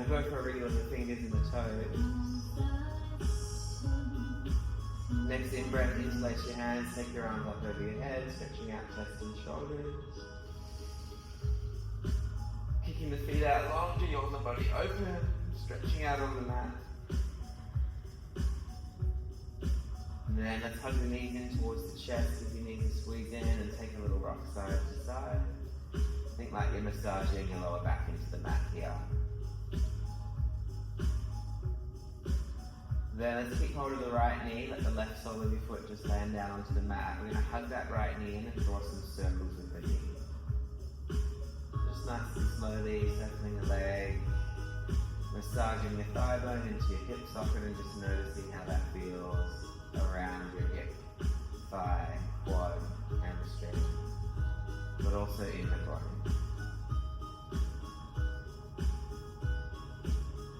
Go for a wriggle of the fingers and the toes. Next in-breath, interlace your hands, take your arms up over your head, stretching out chest and shoulders. Kicking the feet out long, do your body open, stretching out on the mat. And then let's hug the knees in towards the chest, if your knees are squeezed in, and take a little rock side to side. Think like you're massaging your lower back into the mat here. Then let's keep hold of the right knee, let the left sole of your foot just land down onto the mat. We're going to hug that right knee in and draw some circles with the knee. Just nice and slowly circling the leg, massaging your thigh bone into your hip socket and just noticing how that feels around your hip, thigh, quad, hamstring, but also in the body.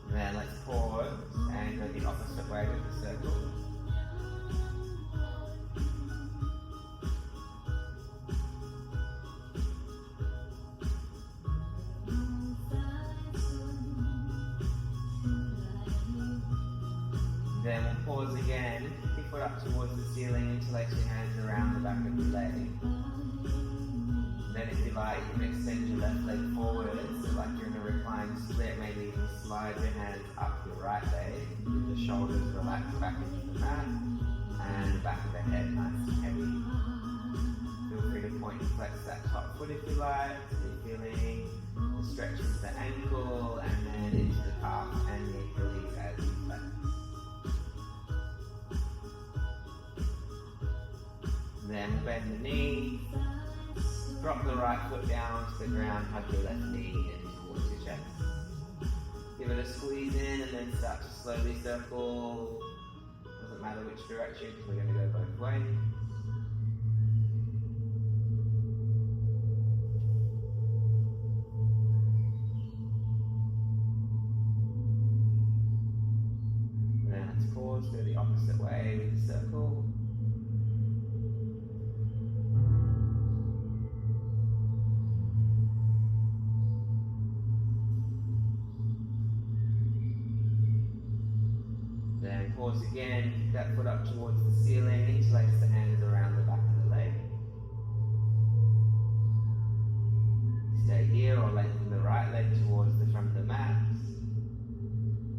Then let's pause and go the opposite way with the circle. Then we'll pause again, kick your foot up towards the ceiling, interlace your hands around the back of your leg. Then if you like, you can extend your left leg forward, so like you're in a reclined split, maybe even slide your hands up your right leg, with the shoulders relaxed back into the mat, and the back of the head nice and heavy. Feel free to point and flex that top foot if you like, so you're feeling the stretch into the ankle, and then into the calf and the Achilles as you flex. Then bend the knee. Drop the right foot down to the ground, hug your left knee in towards your chest. Give it a squeeze in and then start to slowly circle. Doesn't matter which direction because we're going to go both ways. Then let's pause, go the opposite way with the circle. Pause again, kick that foot up towards the ceiling, interlace the hands around the back of the leg. Stay here or lengthen the right leg towards the front of the mat.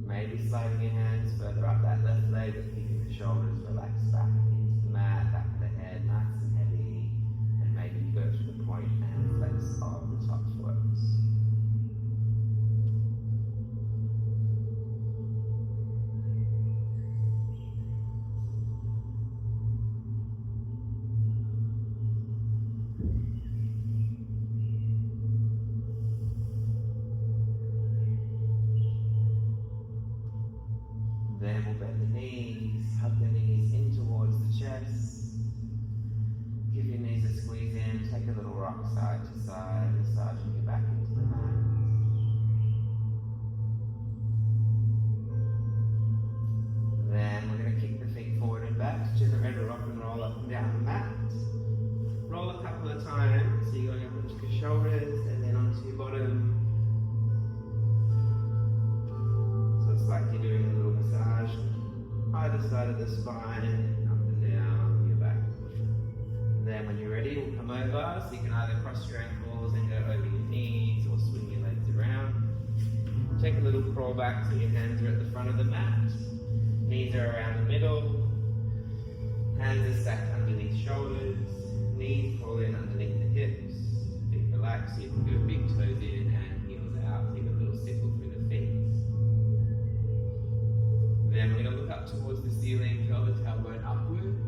Maybe sliding your hands further up that left leg, but keeping the shoulders relaxed back into the mat, back of the head, nice and heavy. And maybe you go to the point and flex of the top foot. Then we'll bend the knees, hug the knees in towards the chest. Give your knees a squeeze in, take a little rock side to side, massaging your back into the mat. Then we're going to kick the feet forward and back to generate a rock and roll up and down the mat. Roll a couple of times, so you're going up onto your shoulders and then onto your bottom. Like you're doing a little massage either side of the spine, up and down your back. And then when you're ready, we'll come over, so you can either cross your ankles and go over your knees or swing your legs around. Take a little crawl back so your hands are at the front of the mat. Knees are around the middle. Hands are stacked underneath shoulders. Knees pull in underneath the hips. Feet relax, so you can go big toes in and heels out. Take a little circle through the feet. Then we're going to look up towards the ceiling, curl the tailbone upwards,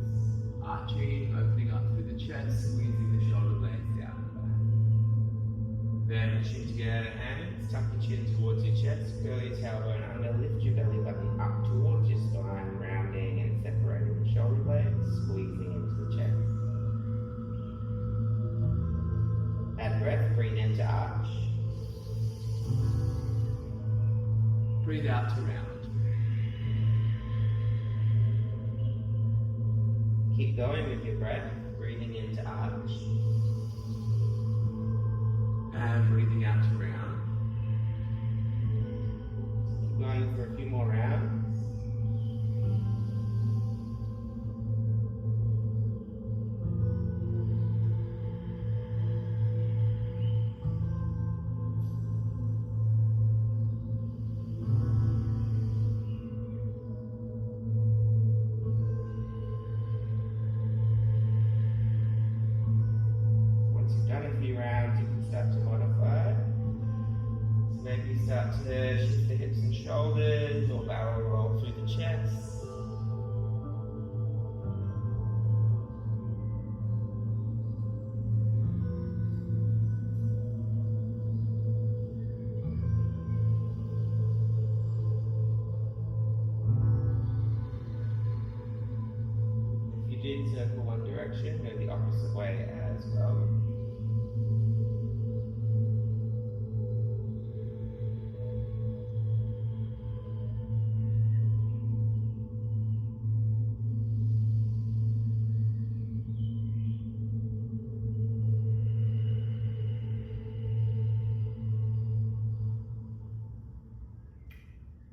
arching, opening up through the chest, squeezing the shoulder blades down the back. Then reaching together hands, tuck your chin towards your chest, curl your tailbone under, lift your belly button up towards your spine, rounding and separating the shoulder blades, squeezing into the chest. Add breath, breathe in to arch. Breathe out to round. Keep going with your breath, breathing into arch. And breathing out to round. shoulders or barrel roll through the chest. If you did circle one direction, go the opposite way as well.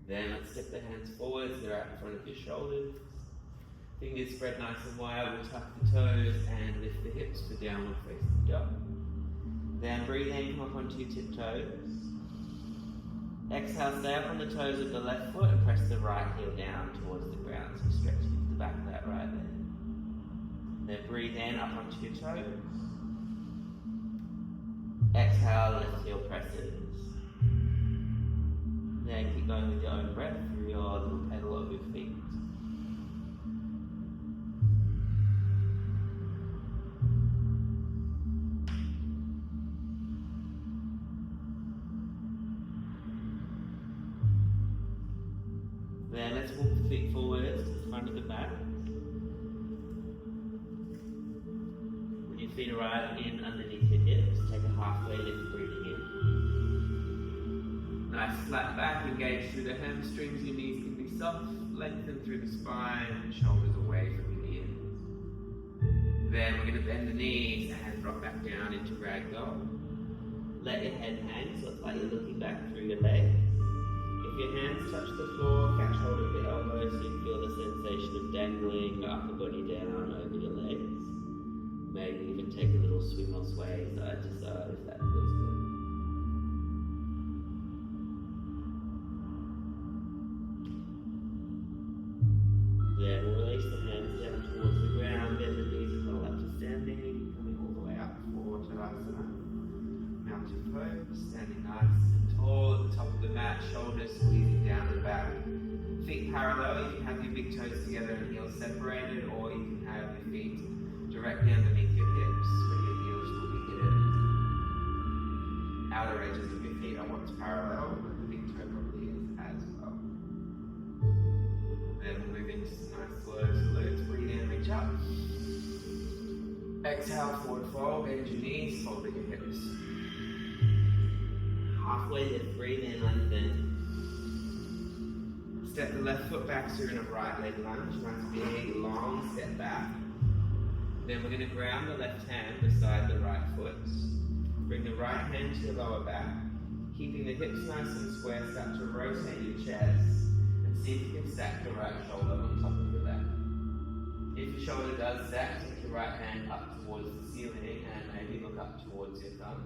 Then let's step the hands forward so they're out in front of your shoulders. Fingers spread nice and wide, we'll tuck the toes and lift the hips for downward facing dog. Then breathe in, come up onto your tiptoes. Exhale, stay up on the toes of the left foot and press the right heel down towards the ground. So stretch the back of that right leg. Then breathe in, up onto your toes. Exhale, left heel presses. Then keep going with your own breath through your little pedal of your feet. Then let's walk the feet forwards to the front of the mat. When your feet arrive in underneath your hips, take a halfway lift, breathing in. Nice flat back, engage through the hamstrings, your knees can be soft, lengthen through the spine, shoulders away from your ears. Then we're going to bend the knees and drop back down into ragdoll. Let your head hang, so it's like you're looking back through your legs. If your hands touch the floor, catch hold of the elbows so you feel the sensation of dangling your upper body down over your legs. Maybe even take a little swing or sway side to side if that feels good. Then we'll release the hands down towards the ground, bend the knees and roll up to standing, coming all the way up for Tadasana. Mountain pose, standing nice and tall at the top of the mat, shoulders squeezing down the back. Feet parallel, you can have your big toes together and heels separated, or you can have your feet directly underneath your hips, but your heels will be hidden. Outer edges of your feet are what's parallel, but the big toe probably is as well. Then we'll move into some nice slow salutes. Breathe in, reach up. Exhale, forward fold, bend your knees, fold your hips. Halfway lift, breathe in, lengthen. Step the left foot back so you're in a right leg lunge. Nice big, long step back. Then we're going to ground the left hand beside the right foot. Bring the right hand to your lower back. Keeping the hips nice and square, start to rotate your chest. And see if you can stack the right shoulder on top of your left. If your shoulder does stack, take your right hand up towards the ceiling and maybe look up towards your thumb.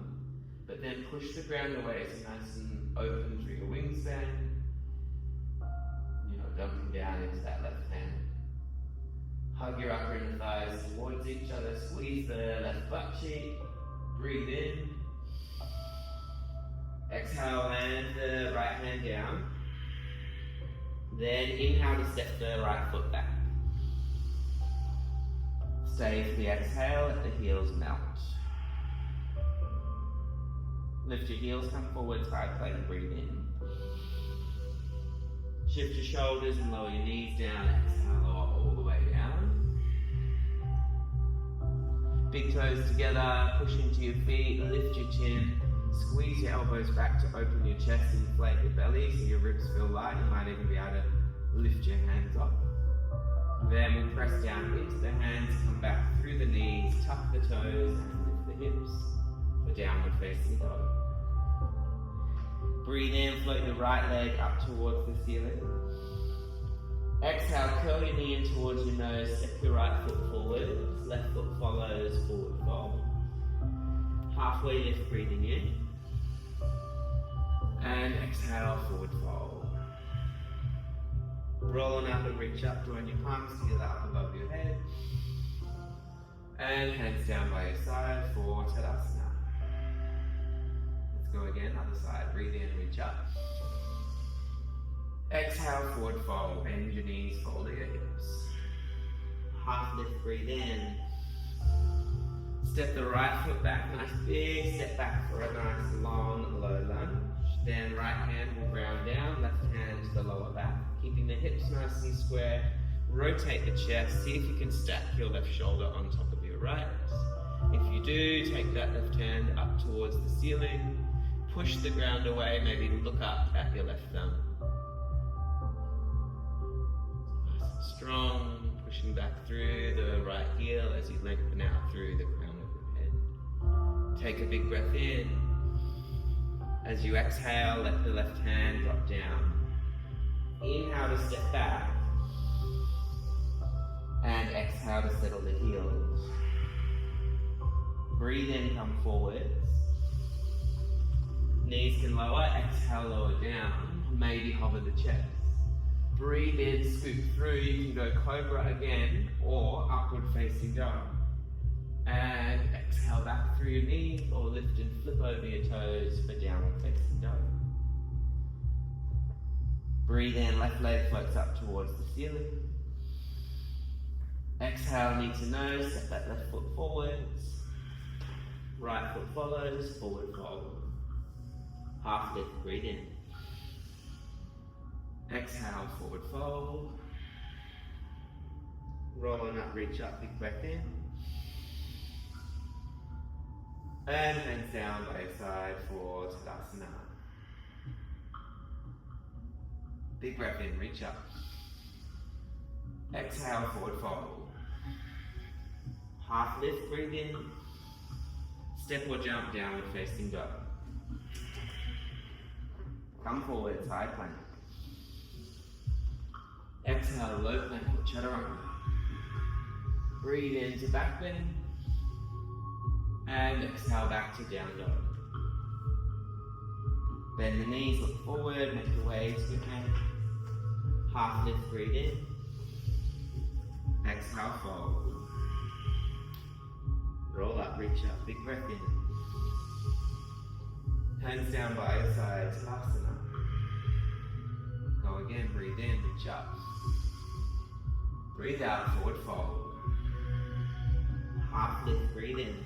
But then push the ground away so nice and open through your wingspan. You're not dumping down into that left hand. Hug your upper inner thighs towards each other. Squeeze the left butt cheek. Breathe in. Exhale, land the right hand down. Then inhale to step the right foot back. Stay for the exhale, let the heels melt. Lift your heels, come forward, side plank, breathe in. Shift your shoulders and lower your knees down, exhale, lower all the way down. Big toes together, push into your feet, lift your chin, squeeze your elbows back to open your chest, inflate your belly so your ribs feel light. You might even be able to lift your hands up. Then we'll press down into the hands, come back through the knees, tuck the toes and lift the hips for downward facing dog. Breathe in, float your right leg up towards the ceiling. Exhale, curl your knee in towards your nose, step your right foot forward, left foot follows, forward fold. Halfway lift, breathing in. And exhale, forward fold. Roll on up and reach up, join your palms together up above your head. And hands down by your side for Tadasana. Let's go again, other side. Breathe in, reach up. Exhale, forward fold, bend your knees, fold your hips. Half lift, breathe in. Step the right foot back, nice big step back for a nice long low lunge. Then right hand will ground down, left hand to the lower back, keeping the hips nice and square. Rotate the chest, see if you can stack your left shoulder on top of your right. If you do, take that left hand up towards the ceiling, push the ground away, maybe look up at your left thumb. Nice and strong, pushing back through the right heel as you lengthen out through the crown of your head. Take a big breath in. As you exhale, let the left hand drop down. Inhale to step back. And exhale to settle the heels. Breathe in, come forwards. Knees can lower, exhale, lower down. Maybe hover the chest. Breathe in, scoop through. You can go cobra again or upward facing dog. And exhale back through your knees or lift and flip over your toes for downward facing dog. Breathe in, left leg floats up towards the ceiling. Exhale, knee to nose, step that left foot forwards. Right foot follows, forward fold. Half lift, breathe in. Exhale, forward fold. Rolling up, reach up, big breath in. And hands down by your side for Tadasana. Big breath in, reach up. Exhale, forward fold. Half lift, breathe in. Step or jump, downward facing dog. Come forward, side plank. Exhale, low plank or chaturanga. Breathe into back bend. And exhale back to down dog. Bend the knees, look forward, make your way to your hand. Half lift, breathe in. Exhale, fold. Roll up, reach up, big breath in. Hands down by your side, Tadasana. Go again, breathe in, reach up. Breathe out, forward fold. Half lift, breathe in.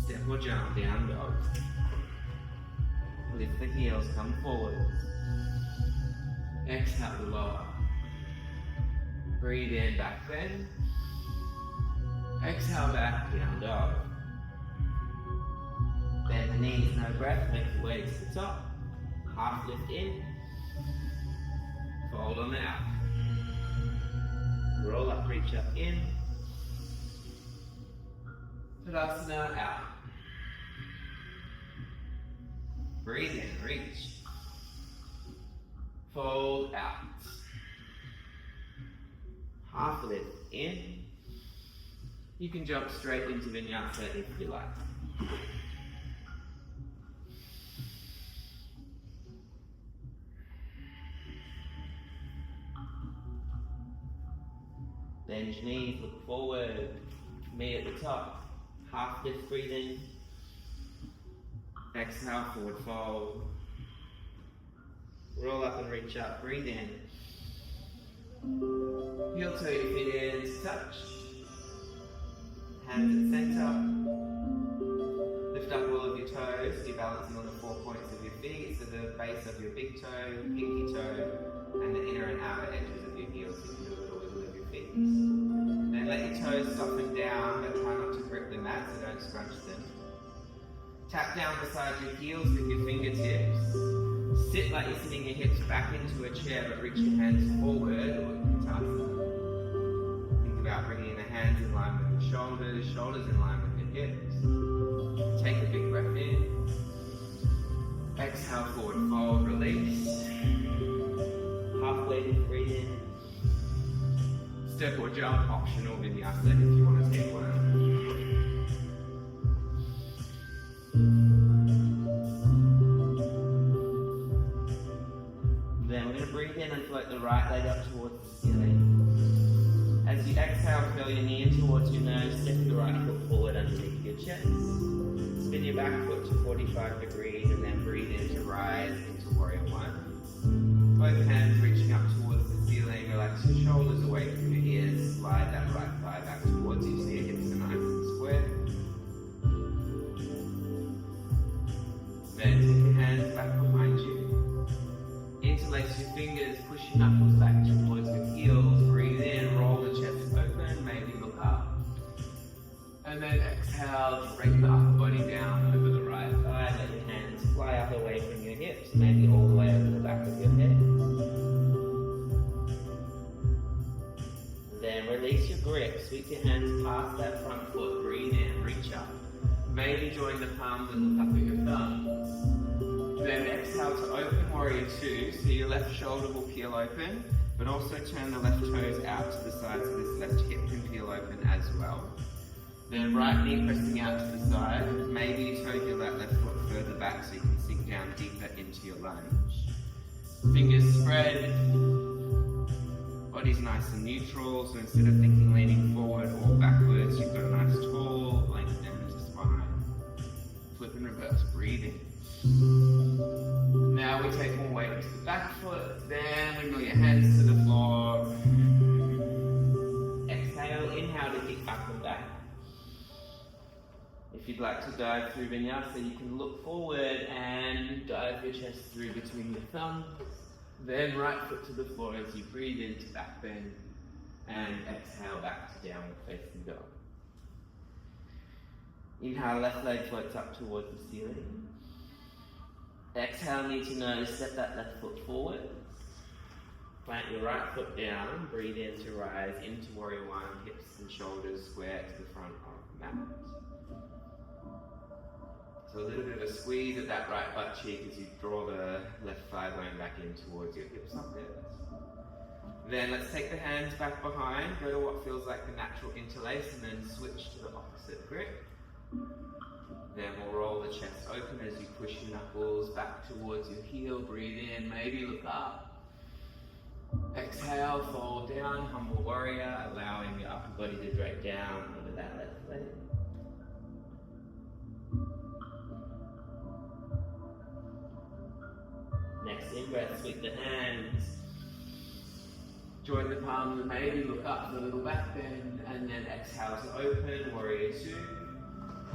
Step or jump, down dog. Lift the heels, come forwards. Exhale to lower. Breathe in, back bend. Exhale back, down dog. Bend the knees, no breath, make your way to the top. Half lift in. Fold on out. Roll up, reach up in. Tadasana out. Breathe in, reach. Fold out. Half lift in. You can jump straight into Vinyasa if you like. Bend your knees, look forward. Me at the top. Half lift, breathe in. Exhale, forward fold. Roll up and reach up, breathe in. Heel toe your feet in to touch. Hands at center. Lift up all of your toes. You're balancing on the 4 points of your feet, so the base of your big toe, pinky toe, and the inner and outer edges of your heels, so you can do a little wiggle of your feet. Then let your toes soften down, but try not to grip the mat, so don't scrunch them. Tap down beside your heels with your fingertips. Sit like you're sitting your hips back into a chair, but reach your hands forward, or Vinyasa. Think about bringing the hands in line with your shoulders, shoulders in line with your hips. Take a big breath in. Exhale, forward fold, release. Halfway lift, breathe in. Step or jump, optional Vinyasa if you want to take one. Then we're going to breathe in and float the right leg up towards the ceiling. As you exhale, curl your knee in towards your nose, step your right foot forward underneath your chest. Spin your back foot to 45 degrees and then breathe in to rise into warrior one. Both both hands reaching up towards the ceiling. Relax your shoulders away from your ears. Slide that right thigh back towards you so your hips are nice and square. Then take your hands back behind you. Interlace your fingers, push your knuckles back towards your heels. Breathe in, roll the chest open, maybe look up. And then exhale, bring the upper body down over the right thigh. Let your hands fly up away from your hips, maybe all the way over the back of your head. Then release your grip, sweep your hands past that front foot. Breathe in, reach up. Maybe join the palms and look up at your thumbs. Then exhale to open warrior two, so your left shoulder will peel open, but also turn the left toes out to the side so this left hip can peel open as well. Then right knee pressing out to the side. Maybe you turn your left foot further back so you can sink down deeper into your lunge. Fingers spread. Body's nice and neutral, so instead of thinking leaning forward or backwards, you've got a nice tall length down into spine. Flip and reverse, breathing. Now we take more weight to the back foot, then wiggle your hands to the floor. Exhale, inhale to kick up and back. If you'd like to dive through Vinyasa, you can look forward and dive your chest through between your thumbs. Then right foot to the floor as you breathe into back bend and exhale back to downward facing dog. Inhale, left leg floats up towards the ceiling. Exhale, knee to nose, step that left foot forward. Plant your right foot down, breathe in to rise into warrior one, hips and shoulders square to the front of the mat. So a little bit of a squeeze at that right butt cheek as you draw the left thigh bone back in towards your hip socket. Then let's take the hands back behind, go to what feels like the natural interlace, and then switch to the opposite grip. Then we'll roll the chest open as you push your knuckles back towards your heel. Breathe in, maybe look up. Exhale, fold down, humble warrior, allowing your upper body to drape down under that left leg. Next in-breath, sweep the hands. Join the palms and maybe look up for a little back bend, and then exhale to open, warrior two.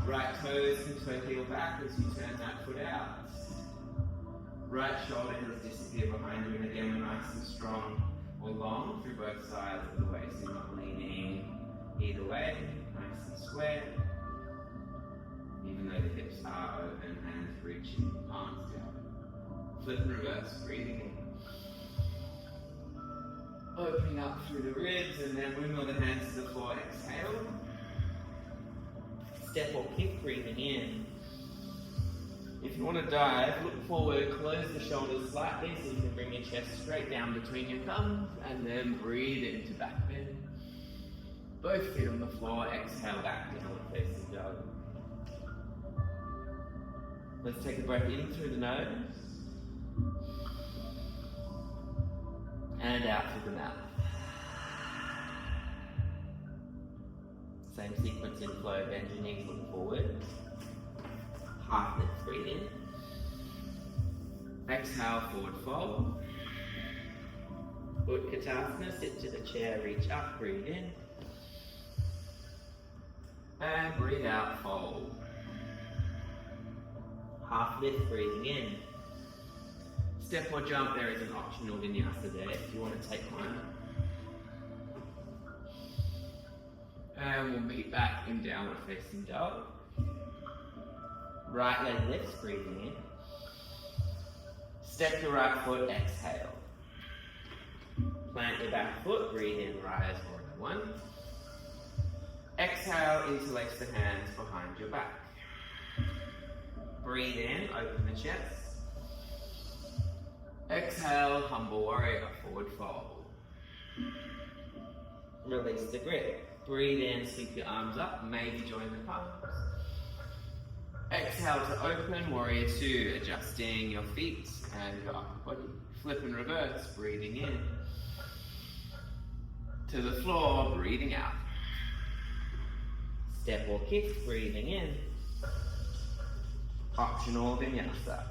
Right toes can toe heel back as you turn that foot out. Right shoulder has disappeared behind you, and again we're nice and strong or long through both sides of the waist. You're not leaning either way, nice and square. Even though the hips are open, hands reaching, palms down. Flip and reverse, breathing in. Opening up through the ribs, and then wiggle the hands to the floor, exhale. Step or kick, breathing in. If you want to dive, look forward, close the shoulders slightly so you can bring your chest straight down between your thumbs, and then breathe into back bend. Both feet on the floor, exhale back downward facing dog. Let's take a breath in through the nose. And out through the mouth. Same sequence in flow, bend your knees, look forward. Half lift, breathe in. Exhale, forward fold. Utkatasana, sit to the chair, reach up, breathe in. And breathe out, fold. Half lift, breathing in. Step or jump, there is an optional vinyasa there if you want to take one. And we'll meet back in downward facing dog. Right leg lifts, breathing in. Step your right foot, exhale. Plant your back foot, breathe in, rise, warrior one. Exhale, interlace the hands behind your back. Breathe in, open the chest. Exhale, humble warrior, forward fold. Release the grip. Breathe in, sweep your arms up, maybe join the palms. Exhale to open, warrior two, adjusting your feet and your upper body. Flip and reverse, breathing in. To the floor, breathing out. Step or kick, breathing in. Optional vinyasa.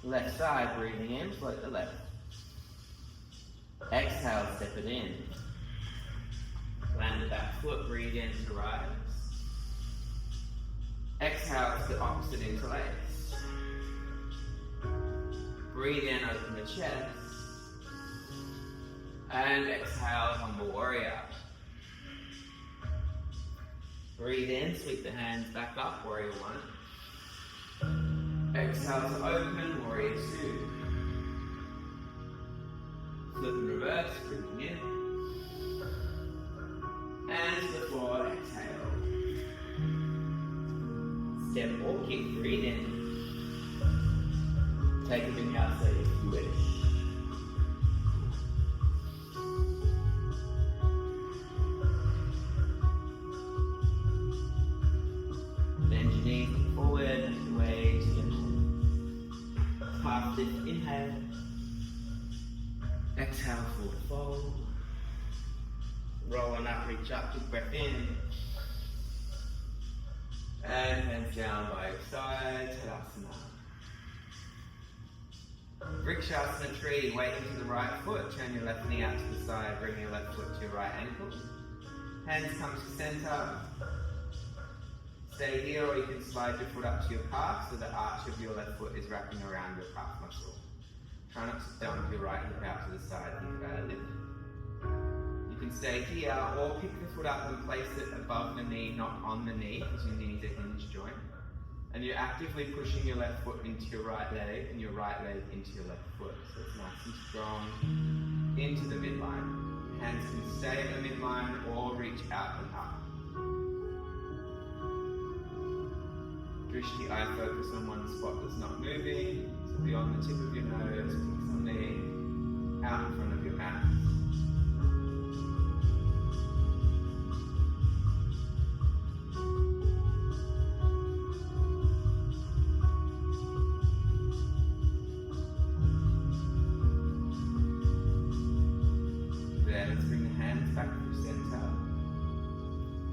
Left side, breathing in, float the left. Exhale, step it in. Land the back foot, breathe in to rise. Exhale to the opposite interlace. Breathe in, open the chest. And exhale, humble warrior. Breathe in, sweep the hands back up, warrior one. Exhale to open, warrior two. Flip and reverse, breathing in. And to the floor, exhale. Step or kick, breathe in. Take a vinyasa if you wish. Bend your knees forward, make your way to your half lift, inhale. Exhale, forward fold. Roll on up, reach up, big breath in. And hands down by your side, Tadasana. Vrikshasana tree, weight into the right foot, turn your left knee out to the side, bring your left foot to your right ankle. Hands come to center. Stay here, or you can slide your foot up to your calf so the arch of your left foot is wrapping around your calf muscle. Try not to dump your right hip out to the side, think about a lift. You can stay here, or pick the foot up and place it above the knee, not on the knee, because your knee is a hinge joint. And you're actively pushing your left foot into your right leg, and your right leg into your left foot. So it's nice and strong into the midline. Hands can stay at the midline or reach out and up. Drishti, eye focus on one spot that's not moving. So beyond the tip of your nose, fix something out in front of your mouth. Then let's bring the hands back to center.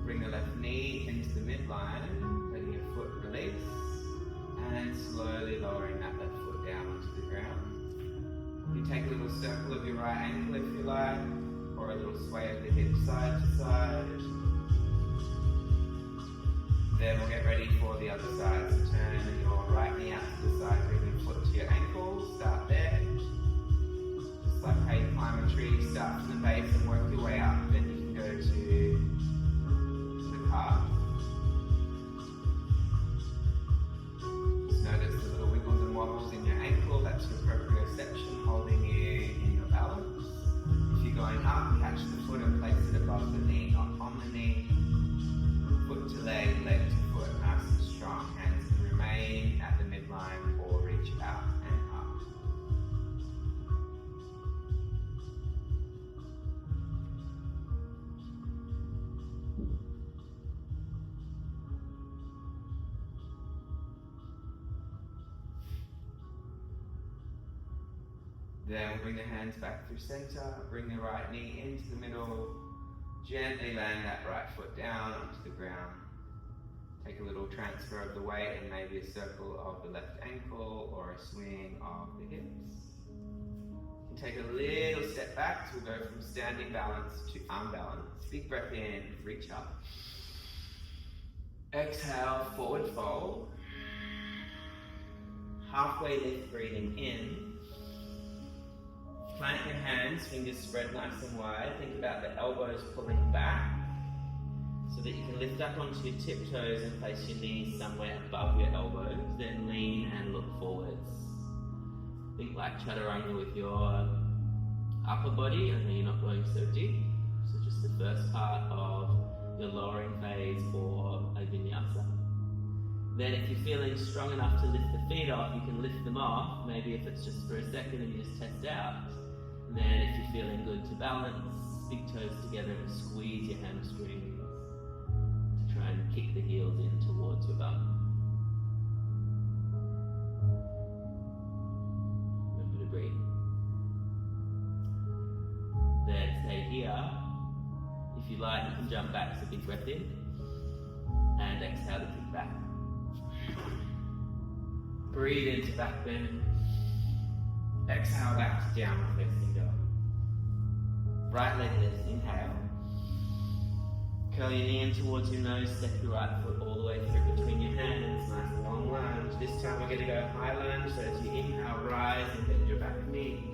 Bring the left knee into the midline, letting your foot release, and slowly lowering that left foot down onto the ground. You take a little circle of your right ankle if you like, or a little sway of the hip side to side. Then we'll get ready for the other side. So turn your right knee out to the side, bring your foot to your ankle, start there. Just like how you climb a tree, start from the base and work your way up. Then you can go to the calf. Just notice the little wiggles and wobbles in your ankle, that's your proprioception holding you in your balance. If you're going up, catch the foot and place it above the knee, not on the knee. Foot to leg, leg to foot, nice and strong. Hands can remain at the midline or reach out and up. Then we'll bring the hands back through center, bring the right knee into the middle, gently land that right foot down onto the ground. Take a little transfer of the weight and maybe a circle of the left ankle or a swing of the hips. You can take a little step back, so we'll go from standing balance to arm balance. Big breath in, reach up. Exhale, forward fold. Halfway lift, breathing in. Plant your hands, fingers spread nice and wide. Think about the elbows pulling back so that you can lift up onto your tiptoes and place your knees somewhere above your elbows. Then lean and look forwards. Think like chaturanga with your upper body. I know you're not going so deep. So just the first part of your lowering phase for a vinyasa. Then if you're feeling strong enough to lift the feet off, you can lift them off. Maybe if it's just for a second and you just test out. And then if you're feeling good to balance, big toes together and squeeze your hamstrings to try and kick the heels in towards your bum. Remember to breathe. Then stay here. If you like, you can jump back, so big breath in. And exhale to kick back. Breathe into back bend. Exhale back to downward facing dog. Right leg lifts, inhale. Curl your knee in towards your nose, step your right foot all the way through between your hands, nice long lunge. This time we're going to go high lunge, so as you inhale, rise and bend your back knee.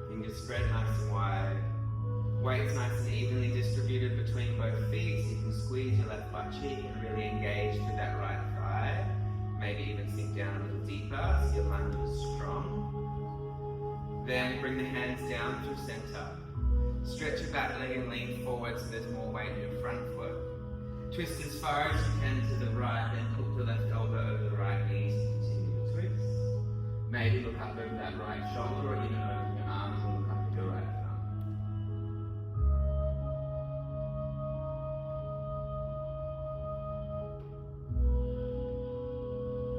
Fingers spread nice and wide. Weight's nice and evenly distributed between both feet, so you can squeeze your left butt cheek and really engage through that right thigh. Maybe even sink down a little deeper so your lunge is strong. Then bring the hands down through center. Stretch your back leg and lean forward so there's more weight in your front foot. Twist as far as you can to the right, then hook the left elbow over the right knee to continue to twist. Maybe look up over that right shoulder or even over your arms or look up at your right thumb.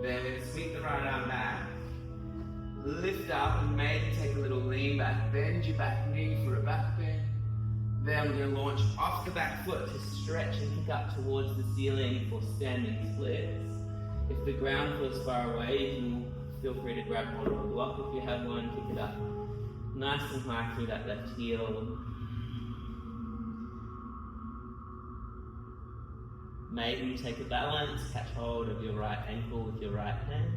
Then we're going to sweep the right arm back. Lift up and maybe take a little lean back. Bend your back knee for a back bend. Then we're going to launch off the back foot to stretch and kick up towards the ceiling for standing splits. If the ground feels far away, you can feel free to grab one of a block if you have one. Kick it up nice and high through that left heel. Maybe take a balance, catch hold of your right ankle with your right hand.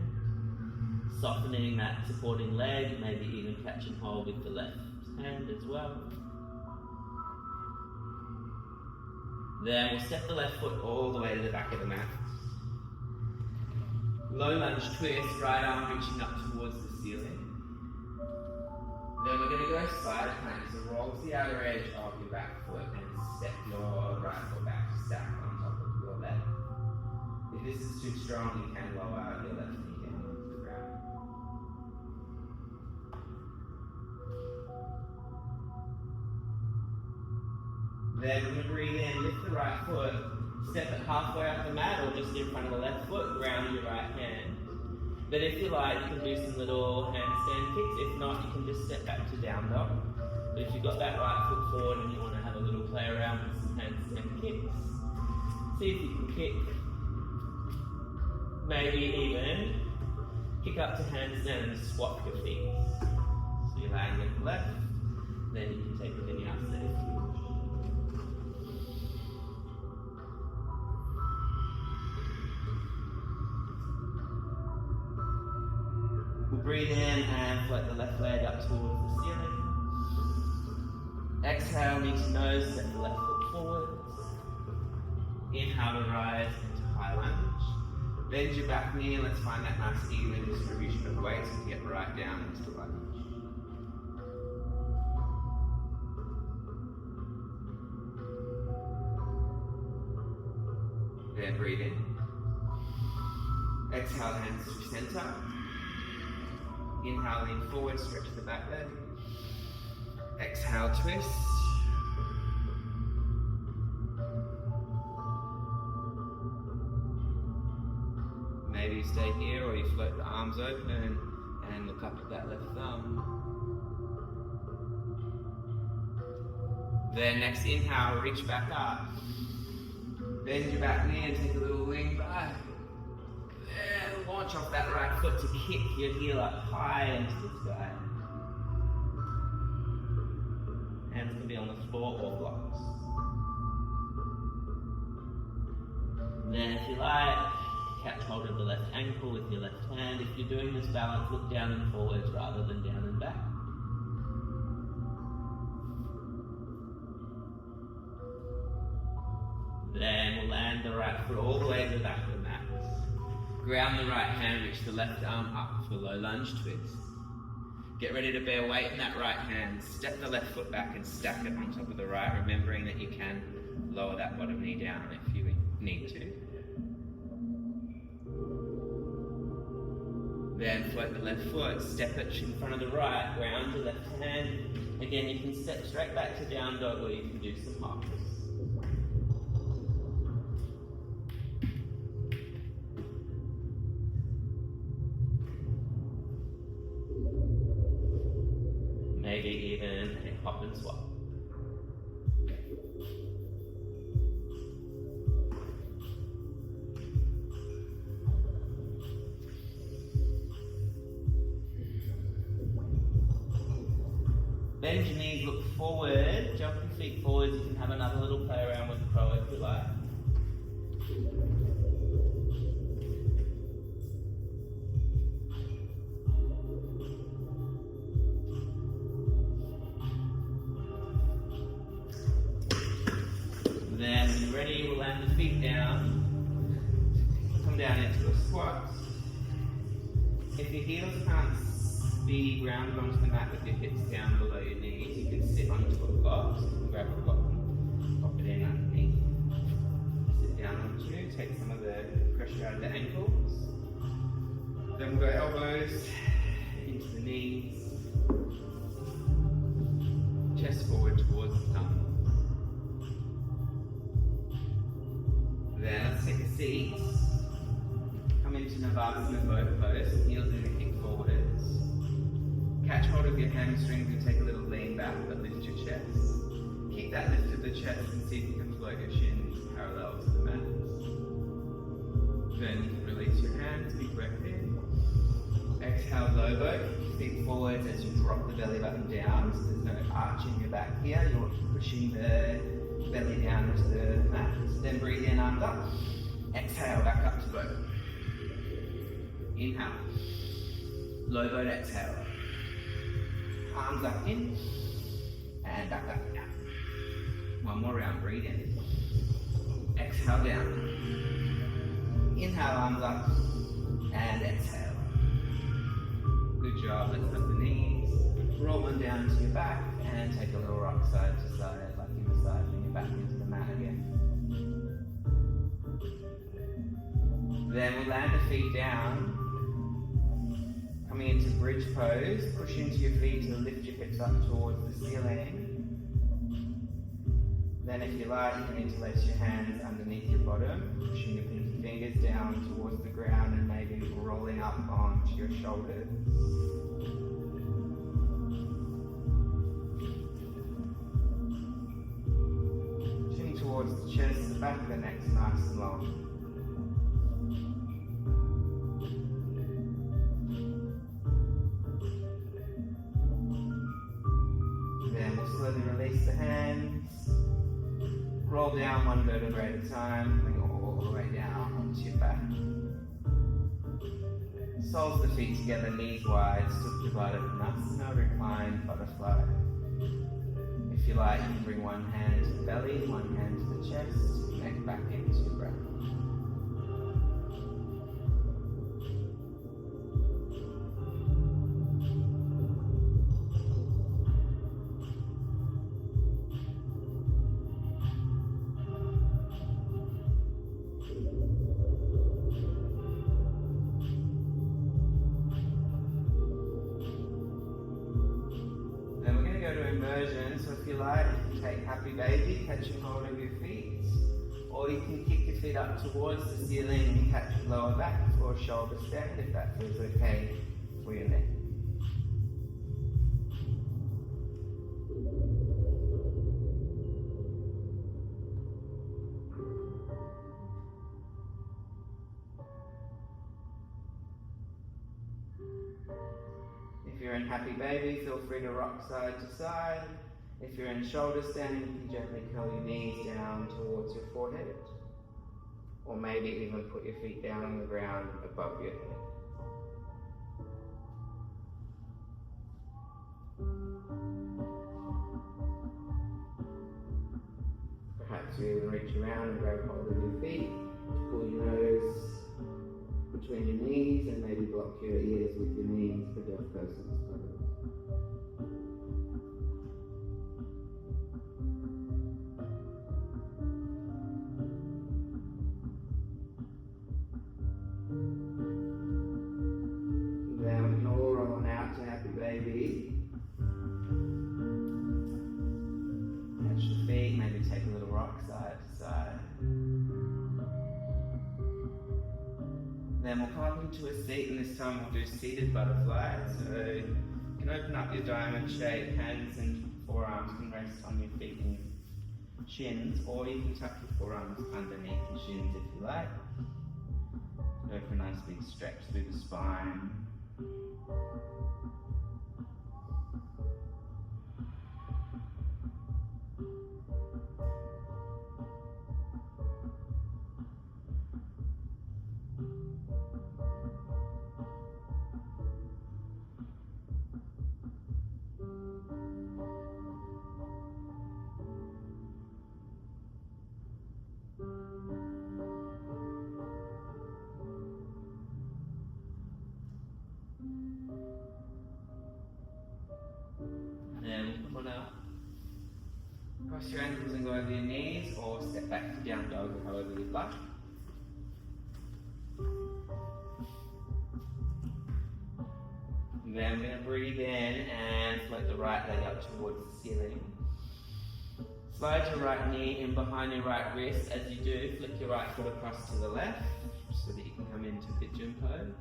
Softening that supporting leg, maybe even catching hold with the left hand as well. Then we'll step the left foot all the way to the back of the mat. Low lunge twist, right arm reaching up towards the ceiling. Then we're going to go spider plank, so roll to the outer edge of your back foot and step your right foot back to stack on top of your left. If this is too strong, you can lower your left knee down onto the ground. Then when you breathe in, lift the right foot, step it halfway up the mat or just in front of the left foot, ground your right hand. Then if you like, you can do some little handstand kicks. If not, you can just step back to down dog. But if you've got that right foot forward and you want to have a little play around with some handstand kicks, see if you can kick. Maybe even kick up to handstand and swap your feet. So you're laying with the left, then you can take a vinyasa if you wish. We'll breathe in and float the left leg up towards the ceiling. Exhale, knee to nose, step the left foot forwards. Inhale to rise into high lunge. Bend your back knee and let's find that nice even distribution of weight so we get right down into the lunge. Then breathe in. Exhale, hands to center. Inhale, lean forward, stretch the back leg. Exhale, twist. Maybe you stay here or you float the arms open and look up at that left thumb. Then next inhale, reach back up. Bend your back knee and take a little lean back. Then launch off that right foot to kick your heel up high into the sky. Hands can be on the floor or blocks. Then if you like, catch hold of the left ankle with your left hand. If you're doing this balance, look down and forwards rather than down and back. Then we'll land the right foot all the way to the back of the mat. Ground the right hand, reach the left arm up for low lunge twist. Get ready to bear weight in that right hand. Step the left foot back and stack it on top of the right, remembering that you can lower that bottom knee down if you need to. Then float the left foot, step it in front of the right, ground your left hand. Again, you can step straight back to down dog or you can do some hops. Maybe even a hop and swap. Bend your knees, look forward, jump your feet forwards. You can have another little play around with the crow if you like. Then when you're ready, we'll land the feet down. Come down into a squat. If your heels can't be grounded onto the mat with your hips down below your knees, you can sit onto a block. So you can grab a block and pop it in underneath. Sit down onto it, take some of the pressure out of the ankles. Then we'll go elbows into the knees. Chest forward towards the thumb. Then let's take a seat. Come into Navasana both pose, heels in the kick forwards. Catch hold of your hamstrings and take a little lean back, but lift your chest. Keep that lift of the chest and see if you can float your shins parallel to the mat. Then you can release your hands, big breath in. Exhale, low boat, feet forwards as you drop the belly button down. So there's no arch in your back here, you're pushing the belly down to the mat. Then breathe in under. Exhale, back up to boat. Inhale. Low boat, exhale. Arms up in. And back up down. One more round, breathe in. Exhale down. Inhale, arms up. And exhale. Good job, lift up the knees. Roll them down to your back. And take a little rock side to side, like you're massaging your back into the mat again. Then we'll land the feet down. Coming into bridge pose, push into your feet and lift your hips up towards the ceiling. Then if you like, you can interlace your hands underneath your bottom, pushing your pinky fingers down towards the ground and maybe rolling up onto your shoulders. Chin towards the chest, the back of the neck's nice and long. Slowly release the hands, roll down one vertebrae at a time, bring it all the way down onto your back. Soles of the feet together, knees wide, Supta Baddha Konasana, reclined butterfly. If you like, you can bring one hand to the belly, one hand to the chest, neck back into your breath. So if you like, you can take happy baby, catching hold of your feet, or you can kick your feet up towards the ceiling and catch your lower back for a shoulder stand if that feels okay for your neck. If you're in happy baby, feel free to rock side to side. If you're in shoulder stand, you can gently curl your knees down towards your forehead. Or maybe even put your feet down on the ground above your head. Perhaps you even reach around and grab hold of your feet. Pull your nose between your knees and maybe block your ears with your knees for deaf persons. Then we can all roll on out to happy baby. Catch your feet, maybe take a little rock side to side. Then we'll come up into a seat, and this time we'll do seated butterfly. So you can open up your diamond shape, hands and forearms can rest on your feet and shins, or you can tuck your forearms underneath your shins if you like. Go for a nice big stretch through the spine. knees or step back to down dog, however you'd like. And then I'm going to breathe in and float the right leg up towards the ceiling. Slide your right knee in behind your right wrist. As you do, flick your right foot across to the left so that you can come into pigeon pose.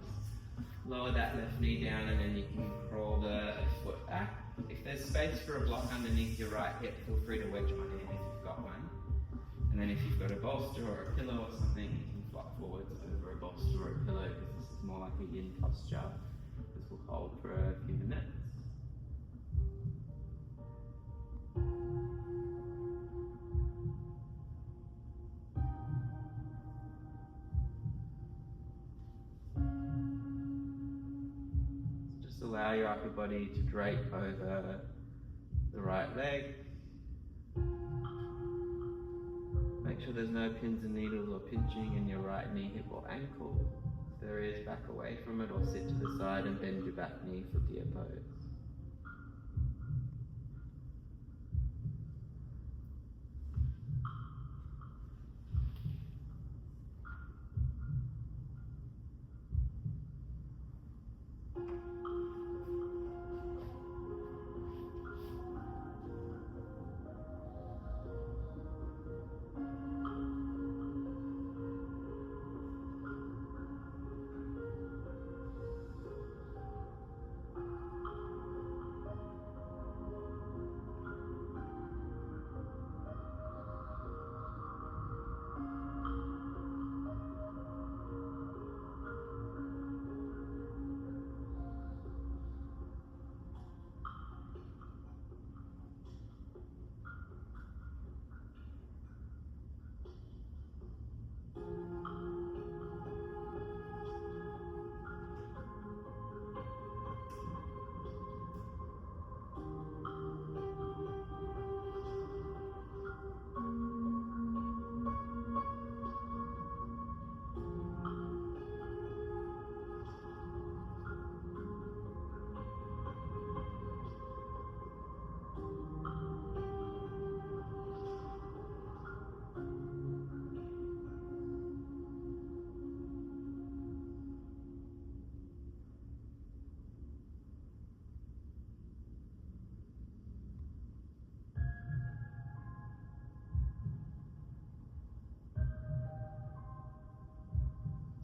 Lower that left knee down and then you can crawl the left foot back. If there's space for a block underneath your right hip, feel free to wedge one in if you've got one. And then if you've got a bolster or a pillow or something, you can flop forwards over a bolster or a pillow because this is more like a yin posture. This will hold for a few minutes. Just allow your upper body to drape over the right leg. Make sure there's no pins and needles or pinching in your right knee, hip or ankle. If there is, back away from it or sit to the side and bend your back knee for deer pose.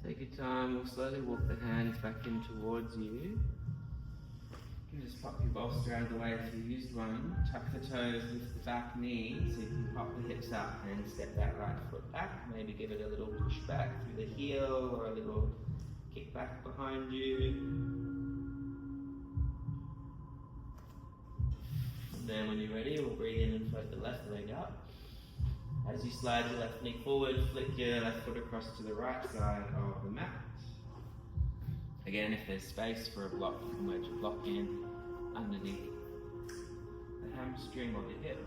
Take your time, we'll slowly walk the hands back in towards you. You can just pop your bolster out of the way if you used one. Tuck the toes, lift the back knee so you can pop the hips up and step that right foot back. Maybe give it a little push back through the heel or a little kick back behind you. And then when you're ready, we'll breathe in and float the left leg up. As you slide your left knee forward, flick your left foot across to the right side of the mat. Again, if there's space for a block, you can wedge a block in underneath the hamstring or the hip.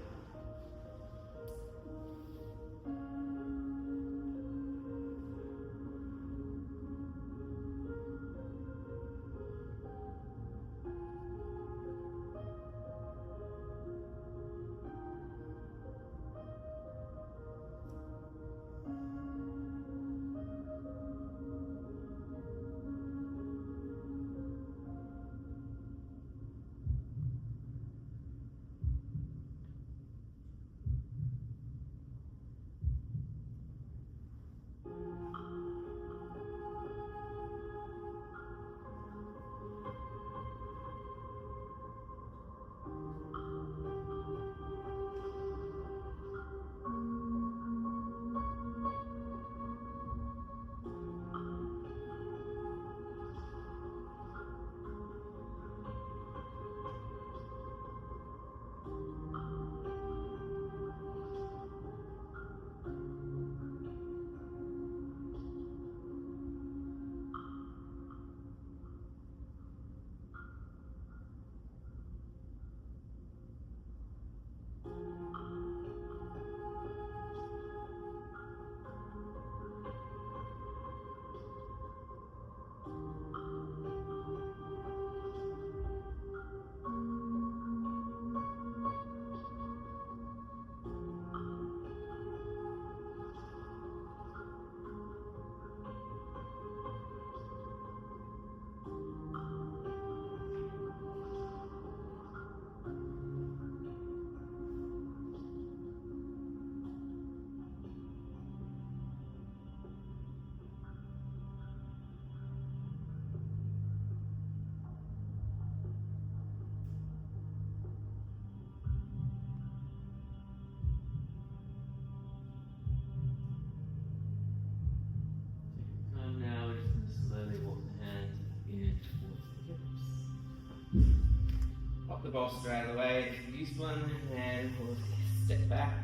the bolster out of the way if you use one, and we'll step back.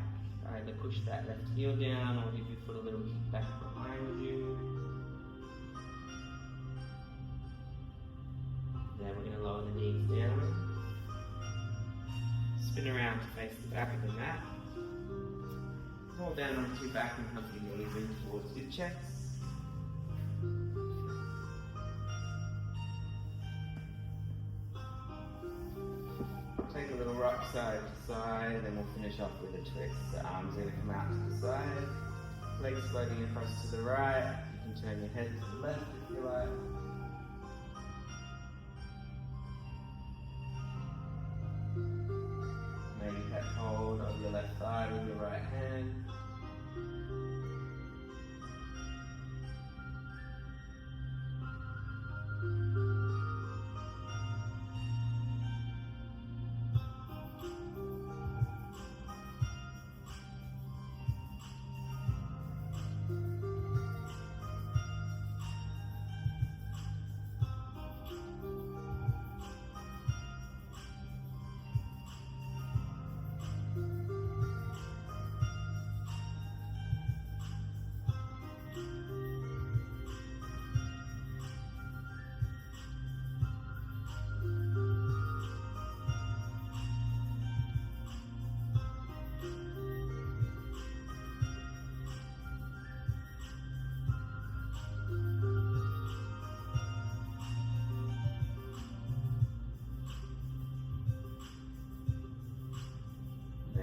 Either push that left heel down or give your foot a little kick back behind you. Then we're going to lower the knees down. Spin around to face the back of the mat. Hold down onto your back and hug your knees in towards your chest. Take a little rock side to side, then we'll finish off with a twist. The arms are going to come out to the side, legs floating across to the right. You can turn your head to the left if you like. Maybe catch hold of your left thigh with your right hand.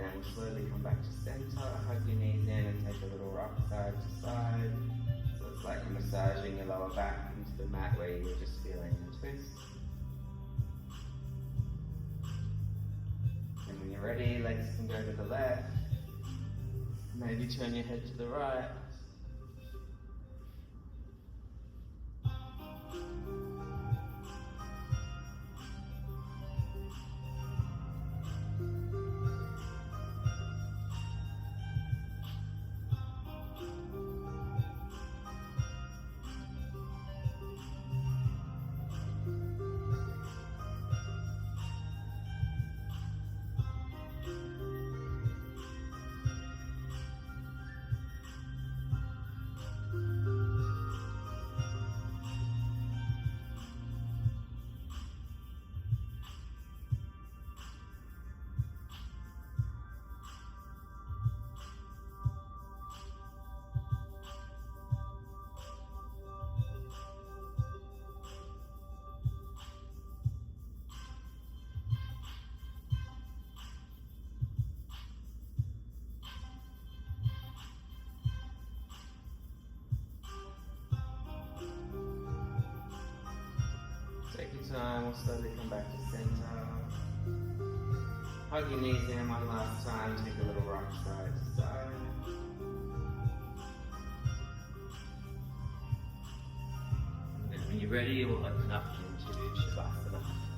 And slowly come back to center, hug your knees in and take a little rock side to side. So it's like you're massaging your lower back into the mat where you're just feeling the twist. And when you're ready, legs can go to the left. Maybe turn your head to the right. Take your time, we'll slowly come back to center. Hug your knees in one last time, take a little rock side to side. And then when you're ready, we'll open up into Shavasana.